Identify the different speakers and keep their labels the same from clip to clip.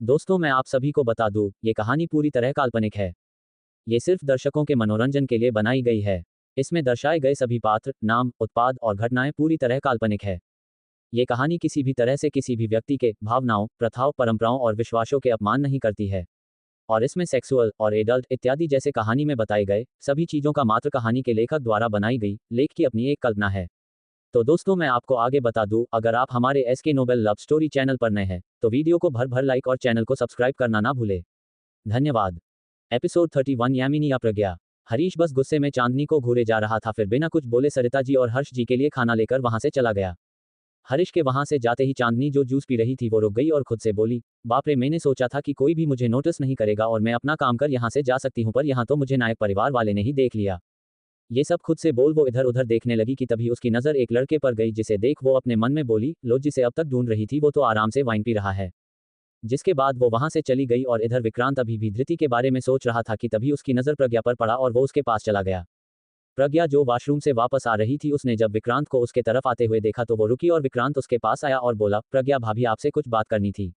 Speaker 1: दोस्तों मैं आप सभी को बता दूं, ये कहानी पूरी तरह काल्पनिक है। ये सिर्फ दर्शकों के मनोरंजन के लिए बनाई गई है। इसमें दर्शाए गए सभी पात्र, नाम, उत्पाद और घटनाएं पूरी तरह काल्पनिक है। ये कहानी किसी भी तरह से किसी भी व्यक्ति के भावनाओं, प्रथाओं, परंपराओं और विश्वासों के अपमान नहीं करती है। और इसमें सेक्सुअल और एडल्ट इत्यादि जैसे कहानी में बताए गए सभी चीजों का मात्र कहानी के लेखक द्वारा बनाई गई लेख की अपनी एक कल्पना है। तो दोस्तों मैं आपको आगे बता दूं, अगर आप हमारे SK novel love story channel पर नए हैं तो वीडियो को भर भर लाइक और चैनल को सब्सक्राइब करना ना भूले। धन्यवाद। एपिसोड 31 यामिनी या प्रज्ञा। हरीश बस गुस्से में चांदनी को घूरे जा रहा था, फिर बिना कुछ बोले सरिता जी और हर्ष जी के लिए खाना लेकर वहां से चला गया। हरीश के वहां से जाते ही चांदनी जो जूस पी रही थी वो रुक गई और खुद से बोली, बाप रे, मैंने सोचा था कि कोई भी मुझे नोटिस नहीं करेगा और मैं अपना काम कर यहां से जा सकती हूं, पर यहां तो मुझे नायक परिवार वाले ने ही देख लिया। ये सब खुद से बोल वो इधर उधर देखने लगी कि तभी उसकी नजर एक लड़के पर गई जिसे देख वो अपने मन में बोली, लो, जिसे अब तक ढूंढ रही थी वो तो आराम से वाइन पी रहा है। जिसके बाद वो वहां से चली गई और इधर विक्रांत अभी भी धृति के बारे में सोच रहा था कि तभी उसकी नजर प्रज्ञा पर पड़ा और वो उसके पास चला गया। प्रज्ञा जो वॉशरूम से वापस आ रही थी, उसने जब विक्रांत को उसके तरफ आते हुए देखा तो वो रुकी और विक्रांत उसके पास आया और बोला, प्रज्ञा भाभी आपसे कुछ बात करनी थी।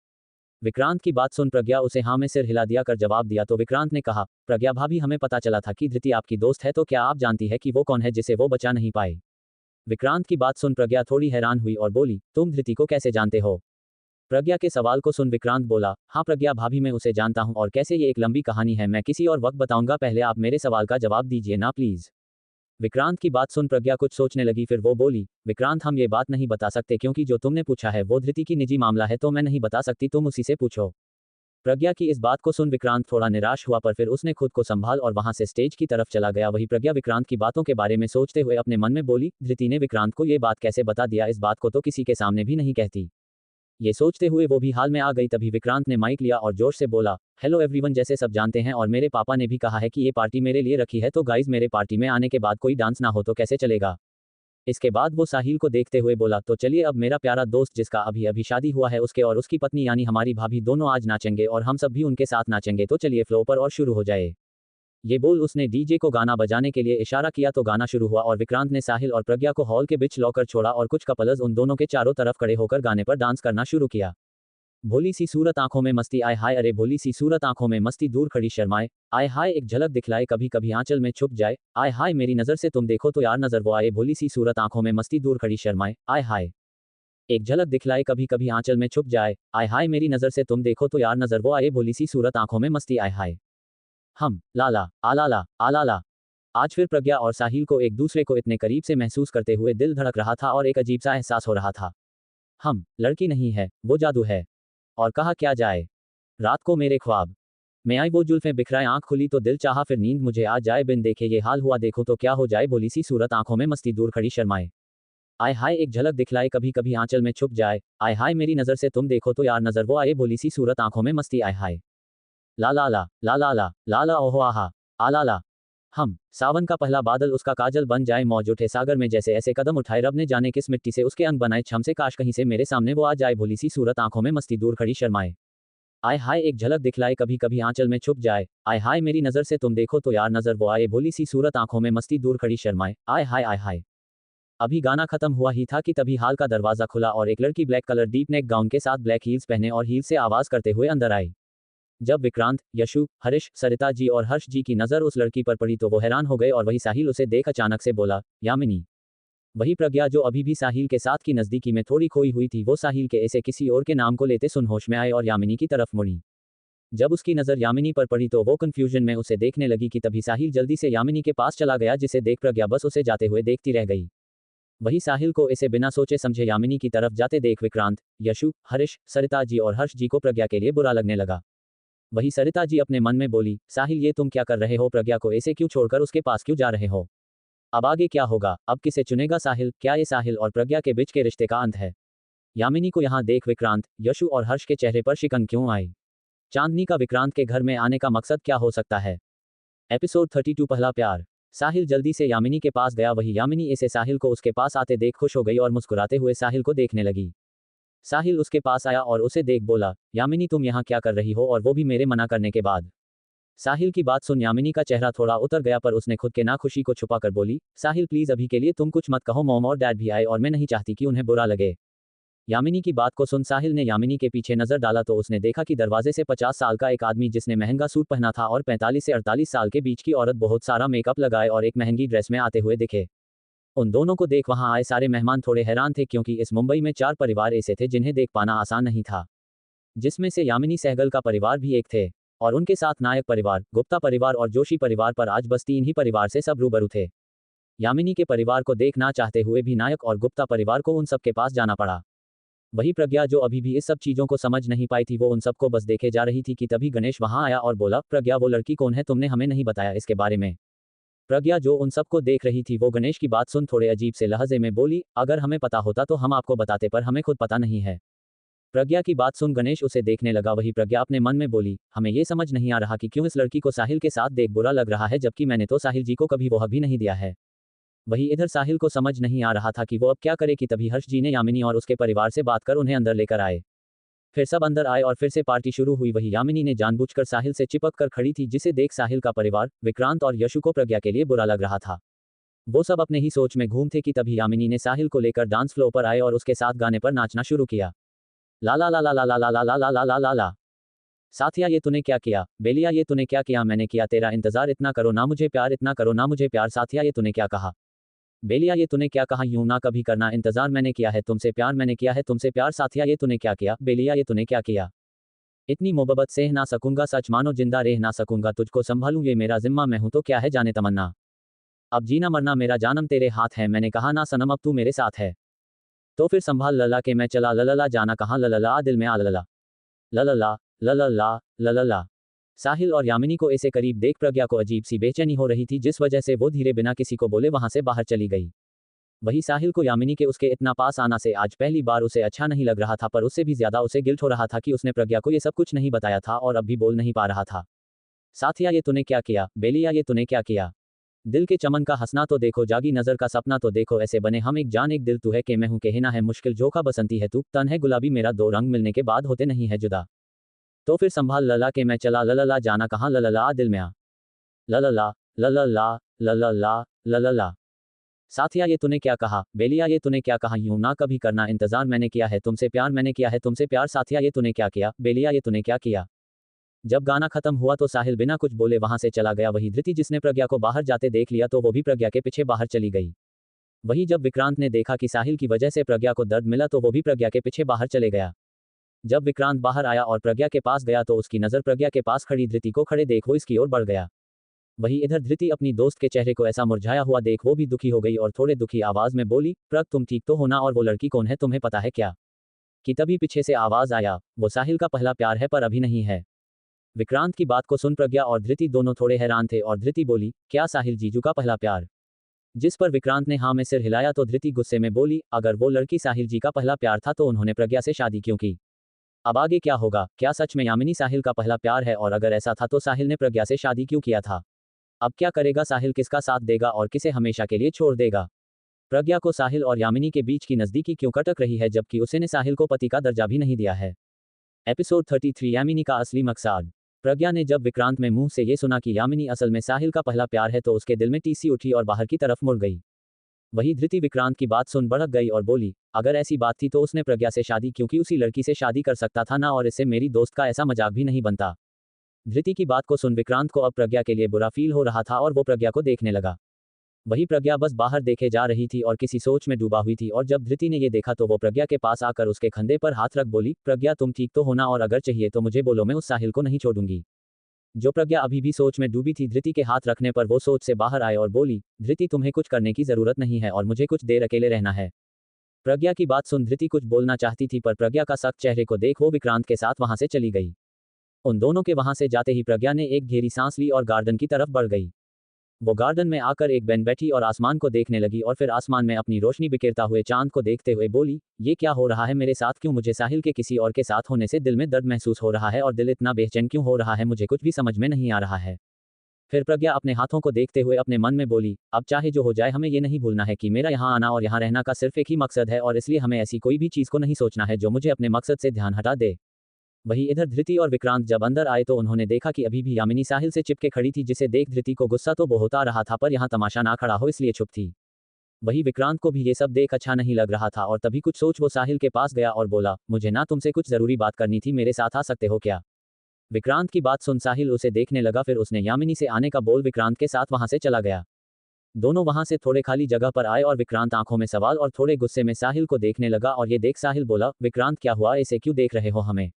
Speaker 1: विक्रांत की बात सुन प्रज्ञा उसे हाँ में सिर हिला दिया कर जवाब दिया तो विक्रांत ने कहा, प्रज्ञा भाभी हमें पता चला था कि धृति आपकी दोस्त है, तो क्या आप जानती है कि वो कौन है जिसे वो बचा नहीं पाए। विक्रांत की बात सुन प्रज्ञा थोड़ी हैरान हुई और बोली, तुम धृति को कैसे जानते हो। प्रज्ञा के सवाल को सुन विक्रांत बोला, हाँ प्रज्ञा भाभी मैं उसे जानता हूँ और कैसे, ये एक लंबी कहानी है, मैं किसी और वक्त बताऊंगा, पहले आप मेरे सवाल का जवाब दीजिए ना प्लीज। विक्रांत की बात सुन प्रज्ञा कुछ सोचने लगी, फिर वो बोली, विक्रांत हम ये बात नहीं बता सकते क्योंकि जो तुमने पूछा है वो धृति की निजी मामला है, तो मैं नहीं बता सकती, तुम उसी से पूछो। प्रज्ञा की इस बात को सुन विक्रांत थोड़ा निराश हुआ, पर फिर उसने खुद को संभाल और वहां से स्टेज की तरफ चला गया। वही प्रज्ञा विक्रांत की बातों के बारे में सोचते हुए अपने मन में बोली, धृति ने विक्रांत को ये बात कैसे बता दिया, इस बात को तो किसी के सामने भी नहीं कहती। ये सोचते हुए वो भी हाल में आ गई। तभी विक्रांत ने माइक लिया और जोश से बोला, हेलो एवरीवन, जैसे सब जानते हैं और मेरे पापा ने भी कहा है कि ये पार्टी मेरे लिए रखी है, तो गाइज मेरे पार्टी में आने के बाद कोई डांस ना हो तो कैसे चलेगा। इसके बाद वो साहिल को देखते हुए बोला, तो चलिए अब मेरा प्यारा दोस्त जिसका अभी अभी शादी हुआ है उसके और उसकी पत्नी यानी हमारी भाभी दोनों आज नाचेंगे और हम सब भी उनके साथ नाचेंगे, तो चलिए फ्लो पर और शुरू हो जाए। ये बोल उसने डीजे को गाना बजाने के लिए इशारा किया तो गाना शुरू हुआ और विक्रांत ने साहिल और प्रज्ञा को हॉल के बीच लॉकर छोड़ा और कुछ कपल्स उन दोनों के चारों तरफ खड़े होकर गाने पर डांस करना शुरू किया। भोली सी सूरत आंखों में मस्ती आए हाय, अरे भोली सी सूरत आंखों में मस्ती दूर खड़ी शर्माए, आए हाय एक झलक दिखलाए कभी कभी आंचल में छुप जाए, आए हाय मेरी नजर से तुम देखो तो यार नजर वो आए, भोली सी सूरत आंखों में मस्ती दूर खड़ी शर्माए, आए हाय एक झलक दिखलाए कभी कभी आंचल में छुप जाए, आए हाय मेरी नजर से तुम देखो तो यार नजर वो आए, भोली सी सूरत आंखों में मस्ती आए हाय। हम लाला आलाला आलाला। आज फिर प्रज्ञा और साहिल को एक दूसरे को इतने करीब से महसूस करते हुए दिल धड़क रहा था और एक अजीब सा एहसास हो रहा था। हम लड़की नहीं है, वो जादू है। और कहा क्या जाए, रात को मेरे ख्वाब में आई वो जुल्फें बिखराए, आंख खुली तो दिल चाहा फिर नींद मुझे आ जाए, बिन देखे ये हाल हुआ देखो तो क्या हो जाए, भोली सी सूरत आंखों में मस्ती दूर खड़ी शर्माए, आय हाय एक झलक दिखलाए कभी कभी आंचल में छुप जाए, आय हाय मेरी नजर से तुम देखो तो यार नजर वो आए, भोली सी सूरत आंखों में मस्ती आय हाय। ला ला ला ला ला ला ला ला ओहो आहा आला ला। हम सावन का पहला बादल उसका काजल बन जाए, मौज उठे सागर में जैसे ऐसे कदम उठाए, रब ने जाने किस मिट्टी से उसके अंग बनाए, छम से काश कहीं से मेरे सामने वो आ जाए, भोली सी सूरत आंखों में मस्ती दूर खड़ी शर्माए, आय हाय एक झलक दिखलाए कभी कभी आंचल में छुप जाए, आय हाय मेरी नजर से तुम देखो तो यार नजर वो आए, भोली सी सूरत आंखों में मस्ती दूर खड़ी शर्माए, आय हाय आय हाय। अभी गाना खत्म हुआ ही था कि तभी हाल का दरवाजा खुला और एक लड़की black colour deep neck gown के साथ ब्लैक हील्स पहने और हील से आवाज करते हुए अंदर आई। जब विक्रांत, यशु, हरीश, सरिता जी और हर्ष जी की नजर उस लड़की पर पड़ी तो वो हैरान हो गए और वही साहिल उसे देख अचानक से बोला, यामिनी। वही प्रज्ञा जो अभी भी साहिल के साथ की नजदीकी में थोड़ी खोई हुई थी, वो साहिल के ऐसे किसी और के नाम को लेते सुन होश में आए और यामिनी की तरफ मुड़ी। जब उसकी नजर यामिनी पर पड़ी तो वो कंफ्यूजन में उसे देखने लगी कि तभी साहिल जल्दी से यामिनी के पास चला गया, जिसे देख प्रज्ञा बस उसे जाते हुए देखती रह गई। वही साहिल को ऐसे बिना सोचे समझे यामिनी की तरफ जाते देख विक्रांत, यशु, हरीश, सरिता जी और हर्ष जी को प्रज्ञा के लिए बुरा लगने लगा। वही सरिता जी अपने मन में बोली, साहिल ये तुम क्या कर रहे हो, प्रज्ञा को ऐसे क्यों छोड़कर उसके पास क्यों जा रहे हो। अब आगे क्या होगा, अब किसे चुनेगा साहिल, क्या ये साहिल और प्रज्ञा के बीच के रिश्ते का अंत है। यामिनी को यहाँ देख विक्रांत, यशु और हर्ष के चेहरे पर शिकन क्यों आई। चांदनी का विक्रांत के घर में आने का मकसद क्या हो सकता है। एपिसोड 32 पहला प्यार। साहिल जल्दी से यामिनी के पास गया, वही यामिनी ऐसे साहिल को उसके पास आते देख खुश हो गई और मुस्कुराते हुए साहिल को देखने लगी। साहिल उसके पास आया और उसे देख बोला, यामिनी तुम यहाँ क्या कर रही हो, और वो भी मेरे मना करने के बाद। साहिल की बात सुन यामिनी का चेहरा थोड़ा उतर गया, पर उसने खुद के नाखुशी को छुपा कर बोली, साहिल प्लीज अभी के लिए तुम कुछ मत कहो, मॉम और डैड भी आए और मैं नहीं चाहती कि उन्हें बुरा लगे। यामिनी की बात को सुन साहिल ने यामिनी के पीछे नजर डाला तो उसने देखा कि दरवाजे से 50 साल का एक आदमी जिसने महंगा सूट पहना था और 45 से 48 साल के बीच की औरत बहुत सारा मेकअप लगाए और एक महंगी ड्रेस में आते हुए दिखे। उन दोनों को देख वहां आए सारे मेहमान थोड़े हैरान थे क्योंकि इस मुंबई में 4 परिवार ऐसे थे जिन्हें देख पाना आसान नहीं था, जिसमें से यामिनी सहगल का परिवार भी एक थे और उनके साथ नायक परिवार, गुप्ता परिवार और जोशी परिवार पर आज बस 3 ही परिवार से सब रूबरू थे। यामिनी के परिवार को देखना चाहते हुए भी नायक और गुप्ता परिवार को उन सबके पास जाना पड़ा। वही प्रज्ञा जो अभी भी इस सब चीजों को समझ नहीं पाई थी वो उन सबको बस देखे जा रही थी कि तभी गणेश वहां आया और बोला, प्रज्ञा वो लड़की कौन है, तुमने हमें नहीं बताया इसके बारे में। प्रज्ञा जो उन सबको देख रही थी वो गणेश की बात सुन थोड़े अजीब से लहजे में बोली, अगर हमें पता होता तो हम आपको बताते पर हमें खुद पता नहीं है। प्रज्ञा की बात सुन गणेश उसे देखने लगा। वही प्रज्ञा अपने मन में बोली, हमें ये समझ नहीं आ रहा कि क्यों इस लड़की को साहिल के साथ देख बुरा लग रहा है जबकि मैंने तो साहिल जी को कभी वो हक भी नहीं दिया है। वही इधर साहिल को समझ नहीं आ रहा था कि वो अब क्या करे कि तभी हर्ष जी ने यामिनी और उसके परिवार से बात कर उन्हें अंदर लेकर आए। फिर सब अंदर आए और फिर से पार्टी शुरू हुई। वही यामिनी ने जानबूझकर साहिल से चिपक कर खड़ी थी जिसे देख साहिल का परिवार, विक्रांत और यशु को प्रज्ञा के लिए बुरा लग रहा था। वो सब अपने ही सोच में घूम थे कि तभी यामिनी ने साहिल को लेकर डांस फ्लोर पर आए और उसके साथ गाने पर नाचना शुरू किया। ला ला ला ला ला ला ला ला ला ला ला ला ला ला। साथिया ये तूने क्या किया, बेलिया ये तूने क्या किया, मैंने किया तेरा इंतजार, इतना करो ना मुझे प्यार, इतना करो ना मुझे प्यार, साथिया ये तूने क्या कहा, बेलिया ये तूने क्या कहा, यूं ना कभी करना इंतजार, मैंने किया है तुमसे प्यार, मैंने किया है तुमसे प्यार, साथिया ये तूने क्या किया, बेलिया ये तूने क्या किया, इतनी मोहब्बत सह ना सकूंगा, सच मानो जिंदा रह ना सकूंगा, तुझको संभालूं ये मेरा जिम्मा, मैं हूं तो क्या है जाने तमन्ना, अब जीना मरना मेरा जानम तेरे हाथ है, मैंने कहा ना सनम अब तू मेरे साथ है, तो फिर संभाल लला के मैं चला, ललला जाना कहाँ, ललला दिल में आ ललला ललला ललला ललला। साहिल और यामिनी को ऐसे करीब देख प्रज्ञा को अजीब सी बेचैनी हो रही थी जिस वजह से वो धीरे बिना किसी को बोले वहां से बाहर चली गई। वही साहिल को यामिनी के उसके इतना पास आना से आज पहली बार उसे अच्छा नहीं लग रहा था, पर उससे भी ज्यादा उसे गिल्ट हो रहा था कि उसने प्रज्ञा को ये सब कुछ नहीं बताया था और अब भी बोल नहीं पा रहा था। साथिया ये तूने क्या किया, बेलिया ये तूने क्या किया, दिल के चमन का हंसना तो देखो, जागी नजर का सपना तो देखो, ऐसे बने हम एक जान एक दिल, तू है कि मैं हूं कहना है मुश्किल, जोखा बसंती है तू, तन है गुलाबी मेरा, दो रंग मिलने के बाद होते नहीं है जुदा, तो फिर संभाल लला के मैं चला, ललला जाना कहाँ, ललला दिल में आ ललला ललला ललला ललला। साथिया ये तूने क्या कहा, बेलिया ये तूने क्या कहा, यूं ना कभी करना इंतजार, मैंने किया है तुमसे प्यार, मैंने किया है तुमसे प्यार, साथिया ये तूने क्या किया, बेलिया ये तूने क्या किया। जब गाना खत्म हुआ तो साहिल बिना कुछ बोले वहां से चला गया। वही धृति जिसने प्रज्ञा को बाहर जाते देख लिया तो वो भी प्रज्ञा के पीछे बाहर चली गई। वही जब विक्रांत ने देखा कि साहिल की वजह से प्रज्ञा को दर्द मिला तो वो भी प्रज्ञा के पीछे बाहर चले गया। जब विक्रांत बाहर आया और प्रज्ञा के पास गया तो उसकी नजर प्रज्ञा के पास खड़ी धृति को खड़े देख वो इसकी ओर बढ़ गया। वही इधर धृति अपनी दोस्त के चेहरे को ऐसा मुरझाया हुआ देख वो भी दुखी हो गई और थोड़े दुखी आवाज में बोली, प्रग तुम ठीक तो हो ना, और वो लड़की कौन है तुम्हें पता है क्या। कि तभी पीछे से आवाज आया, वो साहिल का पहला प्यार है पर अभी नहीं है। विक्रांत की बात को सुन प्रज्ञा और धृति दोनों थोड़े हैरान थे और धृति बोली, क्या साहिल जीजू का पहला प्यार। जिस पर विक्रांत ने हाँ में सिर हिलाया तो धृति गुस्से में बोली, अगर वो लड़की साहिल जी का पहला प्यार था तो उन्होंने प्रज्ञा से शादी क्यों की। अब आगे क्या होगा, क्या सच में यामिनी साहिल का पहला प्यार है, और अगर ऐसा था तो साहिल ने प्रज्ञा से शादी क्यों किया था। अब क्या करेगा साहिल, किसका साथ देगा और किसे हमेशा के लिए छोड़ देगा। प्रज्ञा को साहिल और यामिनी के बीच की नजदीकी क्यों कटक रही है जबकि उसने साहिल को पति का दर्जा भी नहीं दिया है। एपिसोड 33 यामिनी का असली मकसद। प्रज्ञा ने जब विक्रांत में मुंह से ये सुना कि यामिनी असल में साहिल का पहला प्यार है तो उसके दिल में टीसी उठी और बाहर की तरफ मुड़ गई। वही धृति विक्रांत की बात सुन भड़क गई और बोली, अगर ऐसी बात थी तो उसने प्रज्ञा से शादी क्योंकि उसी लड़की से शादी कर सकता था ना, और इससे मेरी दोस्त का ऐसा मजाक भी नहीं बनता। धृति की बात को सुन विक्रांत को अब प्रज्ञा के लिए बुरा फील हो रहा था और वो प्रज्ञा को देखने लगा। वही प्रज्ञा बस बाहर देखे जा रही थी और किसी सोच में डूबा हुई थी, और जब धृति ने ये देखा तो वो प्रज्ञा के पास आकर उसके कंधे पर हाथ रख बोली, प्रज्ञा तुम ठीक तो होना, और अगर चाहिए तो मुझे बोलो, मैं उस साहिल को नहीं छोड़ूंगी। जो प्रज्ञा अभी भी सोच में डूबी थी, धृति के हाथ रखने पर वो सोच से बाहर आए और बोली, धृति तुम्हें कुछ करने की जरूरत नहीं है और मुझे कुछ देर अकेले रहना है। प्रज्ञा की बात सुन धृति कुछ बोलना चाहती थी पर प्रज्ञा का सख्त चेहरे को देख वो विक्रांत के साथ वहां से चली गई। उन दोनों के वहां से जाते ही प्रज्ञा ने एक गहरी सांस ली और गार्डन की तरफ बढ़ गई। वो गार्डन में आकर एक बेंच बैठी और आसमान को देखने लगी और फिर आसमान में अपनी रोशनी बिखेरता हुए चांद को देखते हुए बोली, ये क्या हो रहा है मेरे साथ, क्यों मुझे साहिल के किसी और के साथ होने से दिल में दर्द महसूस हो रहा है और दिल इतना बेचैन क्यों हो रहा है, मुझे कुछ भी समझ में नहीं आ रहा है। फिर प्रज्ञा अपने हाथों को देखते हुए अपने मन में बोली, अब चाहे जो हो जाए हमें ये नहीं भूलना है कि मेरा यहाँ आना और यहाँ रहना का सिर्फ एक ही मकसद है, और इसलिए हमें ऐसी कोई भी चीज़ को नहीं सोचना है जो मुझे अपने मकसद से ध्यान हटा दे। वही इधर धृति और विक्रांत जब अंदर आए तो उन्होंने देखा कि अभी भी यामिनी साहिल से चिपके खड़ी थी, जिसे देख धृति को गुस्सा तो बहुत आ रहा था पर यहाँ तमाशा ना खड़ा हो इसलिए चुप थी। वही विक्रांत को भी ये सब देख अच्छा नहीं लग रहा था और तभी कुछ सोच वो साहिल के पास गया और बोला, मुझे ना तुमसे कुछ जरूरी बात करनी थी, मेरे साथ आ सकते हो क्या? विक्रांत की बात सुन साहिल उसे देखने लगा, फिर उसने यामिनी से आने का बोल विक्रांत के साथ वहां से चला गया। दोनों वहां से थोड़े खाली जगह पर आए और विक्रांत आंखों में सवाल और थोड़े गुस्से में साहिल को देखने लगा और ये देख साहिल बोला, विक्रांत क्या हुआ, ऐसे क्यों देख रहे हो हमें?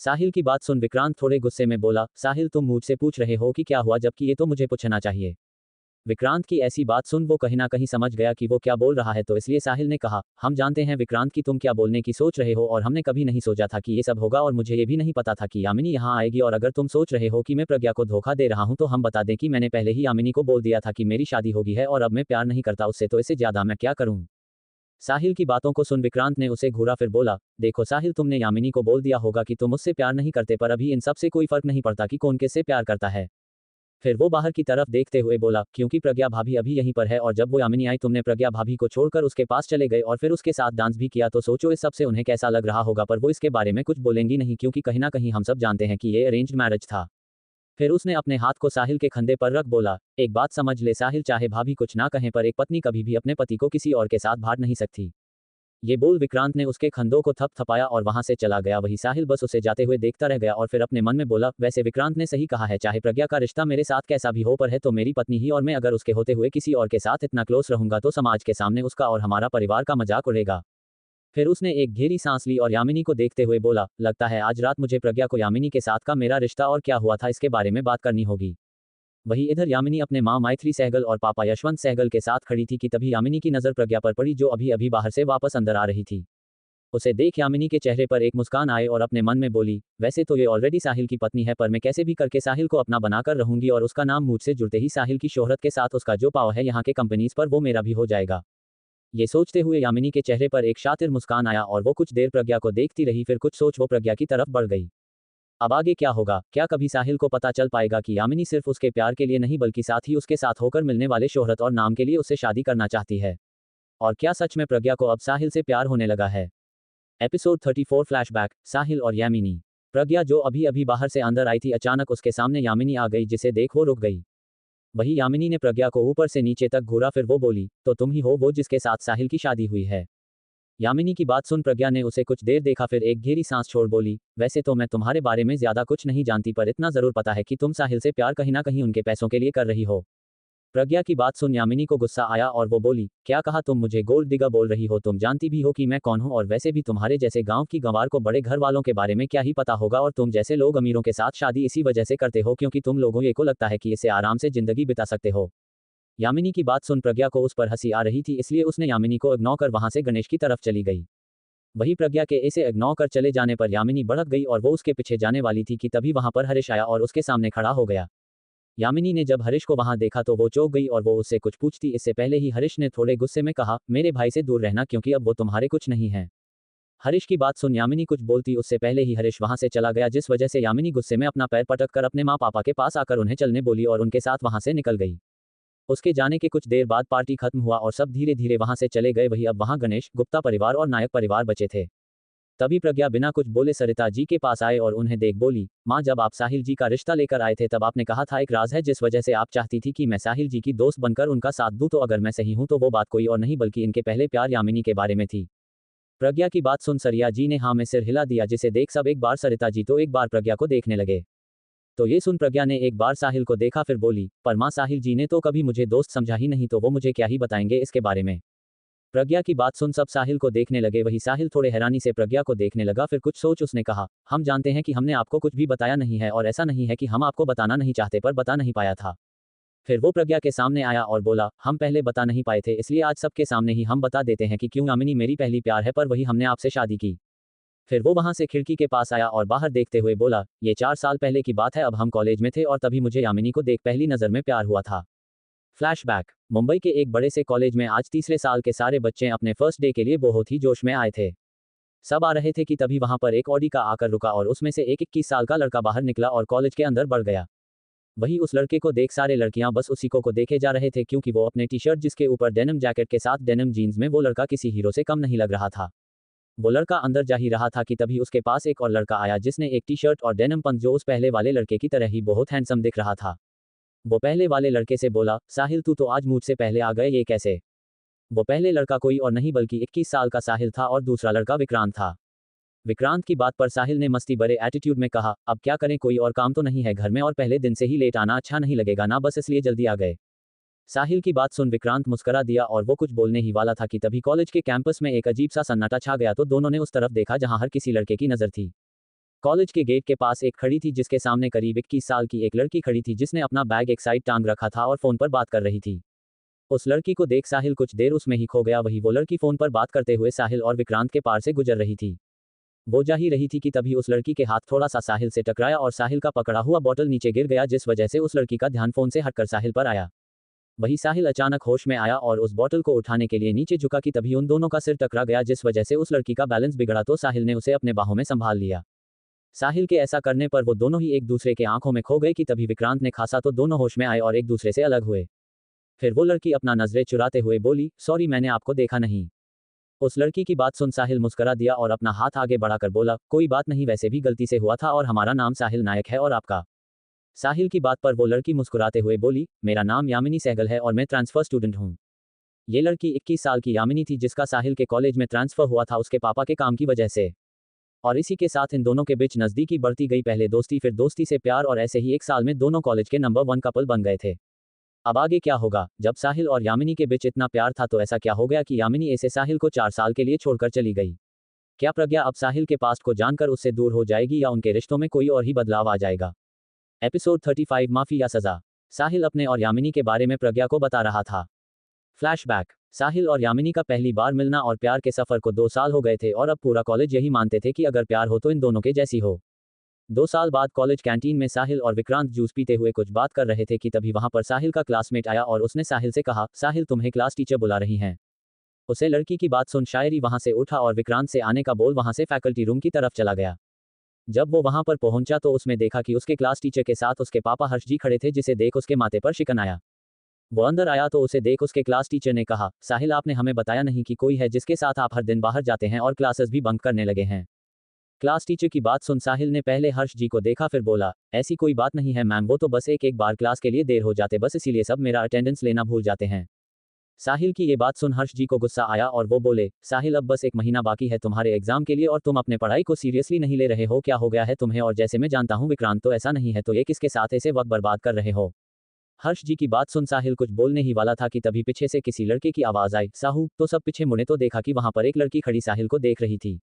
Speaker 1: साहिल की बात सुन विक्रांत थोड़े गुस्से में बोला, साहिल तुम मुझसे पूछ रहे हो कि क्या हुआ, जबकि ये तो मुझे पूछना चाहिए। विक्रांत की ऐसी बात सुन वो कहीं ना कहीं समझ गया कि वो क्या बोल रहा है, तो इसलिए साहिल ने कहा, हम जानते हैं विक्रांत कि तुम क्या बोलने की सोच रहे हो और हमने कभी नहीं सोचा था कि ये सब होगा और मुझे ये भी नहीं पता था कि यामिनी यहाँ आएगी, और अगर तुम सोच रहे हो कि मैं प्रज्ञा को धोखा दे रहा हूँ तो हम बता दें कि मैंने पहले ही यामिनी को बोल दिया था कि मेरी शादी होगी है और अब मैं प्यार नहीं करता उससे, तो इससे ज्यादा मैं क्या करूँ? साहिल की बातों को सुन विक्रांत ने उसे घूरा, फिर बोला, देखो साहिल, तुमने यामिनी को बोल दिया होगा कि तुम उससे प्यार नहीं करते, पर अभी इन सब से कोई फर्क नहीं पड़ता कि कौन किससे प्यार करता है। फिर वो बाहर की तरफ देखते हुए बोला, क्योंकि प्रज्ञा भाभी अभी यहीं पर है और जब वो यामिनी आई तुमने प्रज्ञा भाभी को छोड़कर उसके पास चले गए और फिर उसके साथ डांस भी किया, तो सोचो इस सब से उन्हें कैसा लग रहा होगा, पर वो इसके बारे में कुछ बोलेंगी नहीं क्योंकि कहीं ना कहीं हम सब जानते हैं कि ये अरेंज्ड मैरिज था। फिर उसने अपने हाथ को साहिल के कंधे पर रख बोला, एक बात समझ ले साहिल, चाहे भाभी कुछ ना कहें पर एक पत्नी कभी भी अपने पति को किसी और के साथ बांट नहीं सकती। ये बोल विक्रांत ने उसके कंधों को थपथपाया और वहां से चला गया। वही साहिल बस उसे जाते हुए देखता रह गया और फिर अपने मन में बोला, वैसे विक्रांत ने सही कहा है, चाहे प्रज्ञा का रिश्ता मेरे साथ कैसा भी हो पर है तो मेरी पत्नी ही, और मैं अगर उसके होते हुए किसी और के साथ इतना क्लोज रहूंगा तो समाज के सामने उसका और हमारा परिवार का मजाक उड़ेगा। फिर उसने एक गहरी सांस ली और यामिनी को देखते हुए बोला, लगता है आज रात मुझे प्रज्ञा को यामिनी के साथ का मेरा रिश्ता और क्या हुआ था इसके बारे में बात करनी होगी। वही इधर यामिनी अपने मां माइत्री सहगल और पापा यशवंत सहगल के साथ खड़ी थी कि तभी यामिनी की नजर प्रज्ञा पर पड़ी, जो अभी अभी बाहर से वापस अंदर आ रही थी। उसे देख यामिनी के चेहरे पर एक मुस्कान आए और अपने मन में बोली, वैसे तो ये ऑलरेडी साहिल की पत्नी है, पर मैं कैसे भी करके साहिल को अपना बनाकर रहूंगी और उसका नाम मुझसे जुड़ते ही साहिल की शोहरत के साथ उसका जो पाव है यहाँ के कंपनीज पर वो मेरा भी हो जाएगा। ये सोचते हुए यामिनी के चेहरे पर एक शातिर मुस्कान आया और वो कुछ देर प्रज्ञा को देखती रही, फिर कुछ सोच वो प्रज्ञा की तरफ बढ़ गई। अब आगे क्या होगा? क्या कभी साहिल को पता चल पाएगा कि यामिनी सिर्फ उसके प्यार के लिए नहीं बल्कि साथ ही उसके साथ होकर मिलने वाले शोहरत और नाम के लिए उससे शादी करना चाहती है? और क्या सच में प्रज्ञा को अब साहिल से प्यार होने लगा है? एपिसोड 34 फ्लैशबैक, साहिल और यामिनी। प्रज्ञा जो अभी अभी बाहर से अंदर आई थी, अचानक उसके सामने यामिनी आ गई, जिसे देख वो रुक गई। वही यामिनी ने प्रज्ञा को ऊपर से नीचे तक घूरा, फिर वो बोली, तो तुम ही हो वो जिसके साथ साहिल की शादी हुई है? यामिनी की बात सुन प्रज्ञा ने उसे कुछ देर देखा, फिर एक गहरी सांस छोड़ बोली, वैसे तो मैं तुम्हारे बारे में ज्यादा कुछ नहीं जानती, पर इतना जरूर पता है कि तुम साहिल से प्यार कहीं ना कहीं उनके पैसों के लिए कर रही हो। प्रज्ञा की बात सुन यामिनी को गुस्सा आया और वो बोली, क्या कहा? तुम मुझे गोल्ड डिगर बोल रही हो? तुम जानती भी हो कि मैं कौन हूँ, और वैसे भी तुम्हारे जैसे गांव की गंवार को बड़े घर वालों के बारे में क्या ही पता होगा, और तुम जैसे लोग अमीरों के साथ शादी इसी वजह से करते हो क्योंकि तुम लोगों ये को लगता है कि इससे आराम से जिंदगी बिता सकते हो। यामिनी की बात सुन प्रज्ञा को उस पर हंसी आ रही थी, इसलिए उसने यामिनी को इग्नोर कर वहां से गणेश की तरफ चली गई। वही प्रज्ञा के ऐसे इग्नोर कर चले जाने पर यामिनी भड़क गई और वो उसके पीछे जाने वाली थी कि तभी वहां पर हरीश आया और उसके सामने खड़ा हो गया। यामिनी ने जब हरीश को वहां देखा तो वो चौंक गई और वो उससे कुछ पूछती इससे पहले ही हरीश ने थोड़े गुस्से में कहा, मेरे भाई से दूर रहना क्योंकि अब वो तुम्हारे कुछ नहीं है। हरीश की बात सुन यामिनी कुछ बोलती उससे पहले ही हरीश वहां से चला गया, जिस वजह से यामिनी गुस्से में अपना पैर पटक कर अपने माँ पापा के पास आकर उन्हें चलने बोली और उनके साथ वहां से निकल गई। उसके जाने के कुछ देर बाद पार्टी खत्म हुआ और सब धीरे धीरे वहां से चले गए। वही अब वहां गणेश, गुप्ता परिवार और नायक परिवार बचे थे। तभी प्रज्ञा बिना कुछ बोले सरिता जी के पास आए और उन्हें देख बोली, माँ जब आप साहिल जी का रिश्ता लेकर आए थे तब आपने कहा था एक राज है जिस वजह से आप चाहती थी कि मैं साहिल जी की दोस्त बनकर उनका साथ दूं, तो अगर मैं सही हूं तो वो बात कोई और नहीं बल्कि इनके पहले प्यार यामिनी के बारे में थी। प्रज्ञा की बात सुन सरिया जी ने हाँ में सिर हिला दिया, जिसे देख सब एक बार सरिता जी तो एक बार प्रज्ञा को देखने लगे। तो ये सुन प्रज्ञा ने एक बार साहिल को देखा, फिर बोली, पर माँ साहिल जी ने तो कभी मुझे दोस्त समझा ही नहीं, तो वो मुझे क्या ही बताएंगे इसके बारे में? प्रज्ञा की बात सुन सब साहिल को देखने लगे। वही साहिल थोड़े हैरानी से प्रज्ञा को देखने लगा, फिर कुछ सोच उसने कहा, हम जानते हैं कि हमने आपको कुछ भी बताया नहीं है और ऐसा नहीं है कि हम आपको बताना नहीं चाहते पर बता नहीं पाया था। फिर वो प्रज्ञा के सामने आया और बोला, हम पहले बता नहीं पाए थे इसलिए आज सबके सामने ही हम बता देते हैं कि क्यों यामिनी मेरी पहली प्यार है, पर वही हमने आपसे शादी की। फिर वो वहां से खिड़की के पास आया और बाहर देखते हुए बोला, ये 4 साल पहले की बात है, अब हम कॉलेज में थे और तभी मुझे यामिनी को देख पहली नजर में प्यार हुआ था। फ्लैशबैक, मुंबई के एक बड़े से कॉलेज में आज तीसरे साल के सारे बच्चे अपने फर्स्ट डे के लिए बहुत ही जोश में आए थे। सब आ रहे थे कि तभी वहां पर एक ऑडी का आकर रुका और उसमें से एक 21 साल का लड़का बाहर निकला और कॉलेज के अंदर बढ़ गया। वही उस लड़के को देख सारे लड़कियां बस उसी को देखे जा रहे थे, क्योंकि वो अपने टी शर्ट जिसके ऊपर डेनिम जैकेट के साथ डेनिम जीन्स में वो लड़का किसी हीरो से कम नहीं लग रहा था। वो लड़का अंदर जा ही रहा था कि तभी उसके पास एक और लड़का आया जिसने एक टी शर्ट और डेनिम पंच जो उस पहले वाले लड़के की तरह ही बहुत हैंडसम दिख रहा था। वो पहले वाले लड़के से बोला, साहिल तू तो आज मुझसे पहले आ गए, ये कैसे? वो पहले लड़का कोई और नहीं बल्कि 21 साल का साहिल था और दूसरा लड़का विक्रांत था। विक्रांत की बात पर साहिल ने मस्ती भरे एटीट्यूड में कहा, अब क्या करें, कोई और काम तो नहीं है घर में और पहले दिन से ही लेट आना अच्छा नहीं लगेगा ना, बस इसलिए जल्दी आ गए। साहिल की बात सुन विक्रांत मुस्करा दिया और वो कुछ बोलने ही वाला था कि तभी कॉलेज के कैंपस में एक अजीब सा सन्नाटा छा गया तो दोनों ने उस तरफ देखा जहां हर किसी लड़के की नजर थी। कॉलेज के गेट के पास एक खड़ी थी जिसके सामने करीब 21 साल की एक लड़की खड़ी थी जिसने अपना बैग एक साइड टांग रखा था और फोन पर बात कर रही थी। उस लड़की को देख साहिल कुछ देर उसमें ही खो गया। वही वो लड़की फोन पर बात करते हुए साहिल और विक्रांत के पार से गुजर रही थी। वो जा ही रही थी कि तभी उस लड़की के हाथ थोड़ा सा साहिल से टकराया और साहिल का पकड़ा हुआ बॉटल नीचे गिर गया जिस वजह से उस लड़की का ध्यान फोन से हटकर साहिल पर आया। वही साहिल अचानक होश में आया और उस बॉटल को उठाने के लिए नीचे झुका कि तभी उन दोनों का सिर टकरा गया जिस वजह से उस लड़की का बैलेंस बिगड़ा तो साहिल ने उसे अपने बाहों में संभाल लिया। साहिल के ऐसा करने पर वो दोनों ही एक दूसरे के आंखों में खो गए कि तभी विक्रांत ने खासा तो दोनों होश में आए और एक दूसरे से अलग हुए। फिर वो लड़की अपना नजरें चुराते हुए बोली, सॉरी मैंने आपको देखा नहीं। उस लड़की की बात सुन साहिल मुस्करा दिया और अपना हाथ आगे बढ़ाकर बोला, कोई बात नहीं, वैसे भी गलती से हुआ था और हमारा नाम साहिल नायक है और आपका। साहिल की बात पर वो लड़की मुस्कुराते हुए बोली, मेरा नाम यामिनी सहगल है और मैं ट्रांसफर स्टूडेंट हूँ। ये लड़की 21 साल की यामिनी थी जिसका साहिल के कॉलेज में ट्रांसफर हुआ था उसके पापा के काम की वजह से। और इसी के साथ इन दोनों के बीच नजदीकी बढ़ती गई, पहले दोस्ती फिर दोस्ती से प्यार और ऐसे ही एक साल में दोनों कॉलेज के नंबर 1 कपल बन गए थे। अब आगे क्या होगा? जब साहिल और यामिनी के बीच इतना प्यार था तो ऐसा क्या हो गया कि यामिनी ऐसे साहिल को 4 साल के लिए छोड़कर चली गई? क्या प्रज्ञा अब साहिल के पास्ट को जानकर उससे दूर हो जाएगी या उनके रिश्तों में कोई और ही बदलाव आ जाएगा? एपिसोड 35 माफी या सजा। साहिल अपने और यामिनी के बारे में प्रज्ञा को बता रहा था। फ्लैशबैक। साहिल और यामिनी का पहली बार मिलना और प्यार के सफर को 2 साल हो गए थे और अब पूरा कॉलेज यही मानते थे कि अगर प्यार हो तो इन दोनों के जैसी हो। 2 साल बाद कॉलेज कैंटीन में साहिल और विक्रांत जूस पीते हुए कुछ बात कर रहे थे कि तभी वहां पर साहिल का क्लासमेट आया और उसने साहिल से कहा, साहिल तुम्हें क्लास टीचर बुला रही हैं। उसे लड़की की बात सुन शायरी वहां से उठा और विक्रांत से आने का बोल वहां से फैकल्टी रूम की तरफ चला गया। जब वो वहां पर पहुंचा तो उसमें देखा कि उसके क्लास टीचर के साथ उसके पापा हर्ष जी खड़े थे जिसे देख उसके माथे पर शिकन आया। वो अंदर आया तो उसे देख उसके क्लास टीचर ने कहा, साहिल आपने हमें बताया नहीं कि कोई है जिसके साथ आप हर दिन बाहर जाते हैं और क्लासेस भी बंक करने लगे हैं। क्लास टीचर की बात सुन साहिल ने पहले हर्ष जी को देखा फिर बोला, ऐसी कोई बात नहीं है मैम, वो तो बस एक बार क्लास के लिए देर हो जाते बस इसीलिए सब मेरा अटेंडेंस लेना भूल जाते हैं। साहिल की ये बात सुन हर्ष जी को गुस्सा आया और वो बोले, साहिल अब बस 1 महीना बाकी है तुम्हारे एग्जाम के लिए और तुम अपने पढ़ाई को सीरियसली नहीं ले रहे हो, क्या हो गया है तुम्हें? और जैसे मैं जानता हूँ विक्रांत तो ऐसा नहीं है, तो ये किसके साथ ऐसे वक्त बर्बाद कर रहे हो? हर्ष जी की बात सुन साहिल कुछ बोलने ही वाला था कि तभी पीछे से किसी लड़के की आवाज आई, साहू। तो सब पीछे मुड़े तो देखा कि वहां पर एक लड़की खड़ी साहिल को देख रही थी।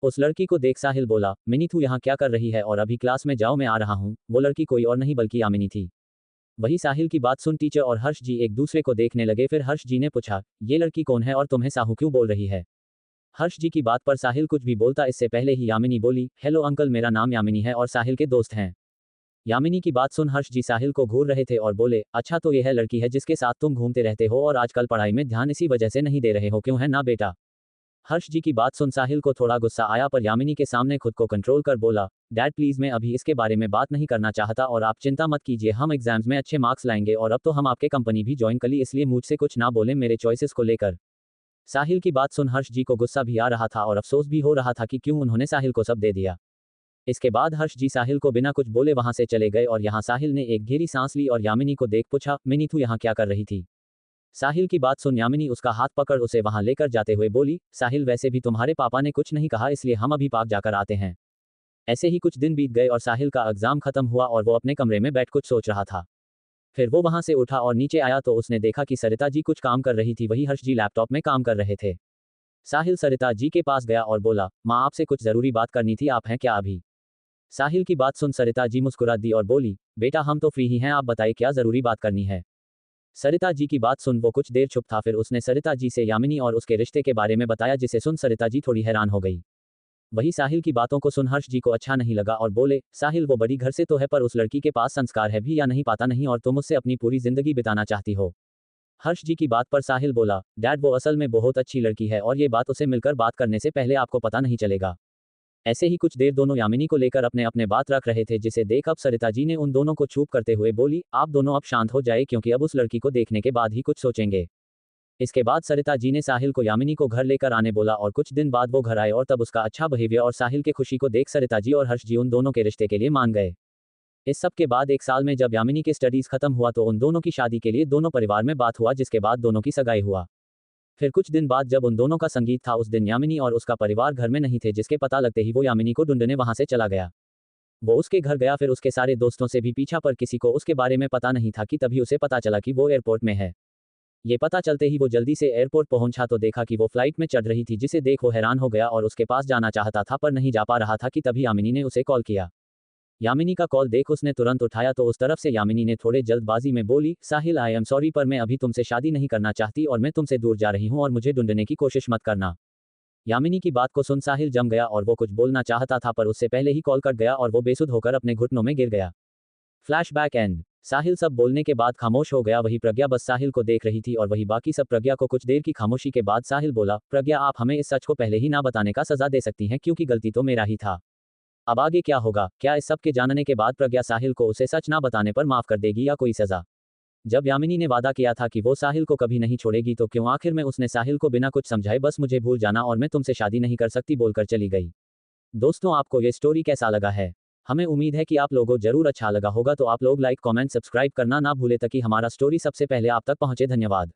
Speaker 1: उस लड़की को देख साहिल बोला, मिनी तू यहाँ क्या कर रही है? और अभी क्लास में जाओ, मैं आ रहा हूँ। वो लड़की कोई और नहीं बल्कि यामिनी थी। वही साहिल की बात सुन टीचर और हर्ष जी एक दूसरे को देखने लगे। फिर हर्ष जी ने पूछा, ये लड़की कौन है और तुम्हें साहू क्यों बोल रही है? हर्ष जी की बात पर साहिल कुछ भी बोलता इससे पहले ही यामिनी बोली, हेलो अंकल, मेरा नाम यामिनी है और साहिल के दोस्त हैं। यामिनी की बात सुन हर्ष जी साहिल को घूर रहे थे और बोले, अच्छा तो यह लड़की है जिसके साथ तुम घूमते रहते हो और आजकल पढ़ाई में ध्यान इसी वजह से नहीं दे रहे हो, क्यों है ना बेटा? हर्ष जी की बात सुन साहिल को थोड़ा गुस्सा आया पर यामिनी के सामने खुद को कंट्रोल कर बोला, डैड प्लीज मैं अभी इसके बारे में बात नहीं करना चाहता और आप चिंता मत कीजिए, हम एग्जाम्स में अच्छे मार्क्स लाएंगे और अब तो हम आपके कंपनी भी ज्वाइन कर ली, इसलिए मुझसे कुछ ना बोले मेरे चॉइसेस को लेकर। साहिल की बात सुन हर्ष जी को गुस्सा भी आ रहा था और अफसोस भी हो रहा था कि क्यों उन्होंने साहिल को सब दे दिया। इसके बाद हर्ष जी साहिल को बिना कुछ बोले वहां से चले गए और यहाँ साहिल ने एक गहरी सांस ली और यामिनी को देख पूछा, मिनी तू यहाँ क्या कर रही थी? साहिल की बात सुन यामिनी उसका हाथ पकड़ उसे वहां लेकर जाते हुए बोली, साहिल वैसे भी तुम्हारे पापा ने कुछ नहीं कहा इसलिए हम अभी पार्क जाकर आते हैं। ऐसे ही कुछ दिन बीत गए और साहिल का एग्जाम खत्म हुआ और वो अपने कमरे में बैठ कुछ सोच रहा था। फिर वो वहां से उठा और नीचे आया तो उसने देखा कि सरिता जी कुछ काम कर रही थी, वही हर्ष जी लैपटॉप में काम कर रहे थे। साहिल सरिता जी के पास गया और बोला, माँ आपसे कुछ जरूरी बात करनी थी, आप हैं क्या अभी? साहिल की बात सुन सरिता जी मुस्कुरा दी और बोली, बेटा हम तो फ्री ही हैं, आप बताइए क्या जरूरी बात करनी है? सरिता जी की बात सुन वो कुछ देर चुप था, फिर उसने सरिता जी से यामिनी और उसके रिश्ते के बारे में बताया जिसे सुन सरिता जी थोड़ी हैरान हो गई। वही साहिल की बातों को सुन हर्ष जी को अच्छा नहीं लगा और बोले, साहिल वो बड़ी घर से तो है पर उस लड़की के पास संस्कार है भी या नहीं पाता नहीं और तुम उससे अपनी पूरी जिंदगी बिताना चाहती हो। हर्ष जी की बात पर साहिल बोला, डैड वो असल में बहुत अच्छी लड़की है और ये बात उसे मिलकर बात करने से पहले आपको पता नहीं चलेगा। ऐसे ही कुछ देर दोनों यामिनी को लेकर अपने अपने बात रख रहे थे जिसे देख अब सरिता जी ने उन दोनों को चुप करते हुए बोली, आप दोनों अब शांत हो जाए क्योंकि अब उस लड़की को देखने के बाद ही कुछ सोचेंगे। इसके बाद सरिता जी ने साहिल को यामिनी को घर लेकर आने बोला और कुछ दिन बाद वो घर आए और तब उसका अच्छा बिहेवियर और साहिल के खुशी को देख सरिता जी और हर्ष जी उन दोनों के रिश्ते के लिए मान गए। इस सब के बाद 1 साल में जब यामिनी के स्टडीज खत्म हुआ तो उन दोनों की शादी के लिए दोनों परिवार में बात हुआ जिसके बाद दोनों की सगाई हुआ। फिर कुछ दिन बाद जब उन दोनों का संगीत था, उस दिन यामिनी और उसका परिवार घर में नहीं थे, जिसके पता लगते ही वो यामिनी को ढूंढने वहां से चला गया। वो उसके घर गया, फिर उसके सारे दोस्तों से भी पीछा, पर किसी को उसके बारे में पता नहीं था कि तभी उसे पता चला कि वो एयरपोर्ट में है। ये पता चलते ही वो जल्दी से एयरपोर्ट पहुंचा तो देखा कि वो फ्लाइट में चढ़ रही थी, जिसे देख वो हैरान हो गया और उसके पास जाना चाहता था पर नहीं जा पा रहा था कि तभी यामिनी ने उसे कॉल किया। यामिनी का कॉल देख उसने तुरंत उठाया तो उस तरफ से यामिनी ने थोड़े जल्दबाजी में बोली, साहिल आई एम सॉरी पर मैं अभी तुमसे शादी नहीं करना चाहती और मैं तुमसे दूर जा रही हूँ और मुझे ढूंढने की कोशिश मत करना। यामिनी की बात को सुन साहिल जम गया और वो कुछ बोलना चाहता था पर उससे पहले ही कॉल कट गया और वो बेसुध होकर अपने घुटनों में गिर गया। Flashback and. साहिल सब बोलने के बाद खामोश हो गया, वही प्रज्ञा बस साहिल को देख रही थी और वही बाकी सब। प्रज्ञा को कुछ देर की खामोशी के बाद साहिल बोला, प्रज्ञा आप हमें इस सच को पहले ही ना बताने का सजा दे सकती हैं क्योंकि गलती तो मेरा ही था। अब आगे क्या होगा, क्या इस सब के जानने के बाद प्रज्ञा साहिल को उसे सच ना बताने पर माफ कर देगी या कोई सजा? जब यामिनी ने वादा किया था कि वो साहिल को कभी नहीं छोड़ेगी तो क्यों आखिर में उसने साहिल को बिना कुछ समझाए बस मुझे भूल जाना और मैं तुमसे शादी नहीं कर सकती बोलकर चली गई। दोस्तों आपको ये स्टोरी कैसा लगा है? हमें उम्मीद है कि आप लोगों जरूर अच्छा लगा होगा, तो आप लोग लाइक कमेंट सब्सक्राइब करना ना भूले ताकि हमारा स्टोरी सबसे पहले आप तक पहुंचे। धन्यवाद।